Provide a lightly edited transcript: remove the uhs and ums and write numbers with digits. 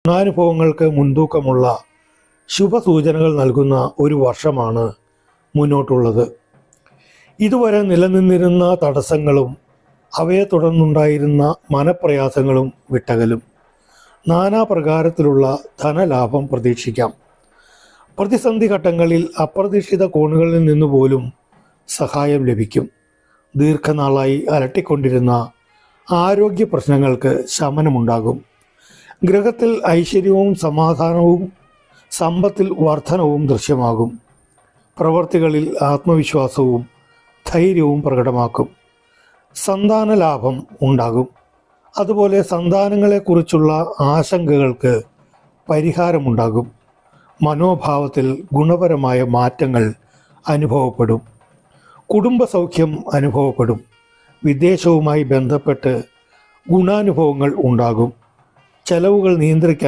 ഗുണാനുഭവങ്ങൾക്ക് മുൻതൂക്കമുള്ള ശുഭസൂചനകൾ നൽകുന്ന ഒരു വർഷമാണ് മുന്നോട്ടുള്ളത്. ഇതുവരെ നിലനിന്നിരുന്ന തടസ്സങ്ങളും അവയെ തുടർന്നുണ്ടായിരുന്ന മനപ്രയാസങ്ങളും വിട്ടകലും. നാനാപ്രകാരത്തിലുള്ള ധനലാഭം പ്രതീക്ഷിക്കാം. പ്രതിസന്ധി ഘട്ടങ്ങളിൽ അപ്രതീക്ഷിത കോണുകളിൽ നിന്നുപോലും സഹായം ലഭിക്കും. ദീർഘനാളായി അലട്ടിക്കൊണ്ടിരുന്ന ആരോഗ്യ പ്രശ്നങ്ങൾക്ക് ശമനമുണ്ടാകും. ഗൃഹത്തിൽ ഐശ്വര്യവും സമാധാനവും സമ്പത്തിൽ വർധനവും ദൃശ്യമാകും. പ്രവർത്തികളിൽ ആത്മവിശ്വാസവും ധൈര്യവും പ്രകടമാക്കും. സന്താന ലാഭം ഉണ്ടാകും. അതുപോലെ സന്താനങ്ങളെക്കുറിച്ചുള്ള ആശങ്കകൾക്ക് പരിഹാരമുണ്ടാകും. മനോഭാവത്തിൽ ഗുണപരമായ മാറ്റങ്ങൾ അനുഭവപ്പെടും. കുടുംബസൗഖ്യം അനുഭവപ്പെടും. വിദേശവുമായി ബന്ധപ്പെട്ട് ഗുണാനുഭവങ്ങൾ ഉണ്ടാകും. ചെലവുകൾ നിയന്ത്രിക്കാൻ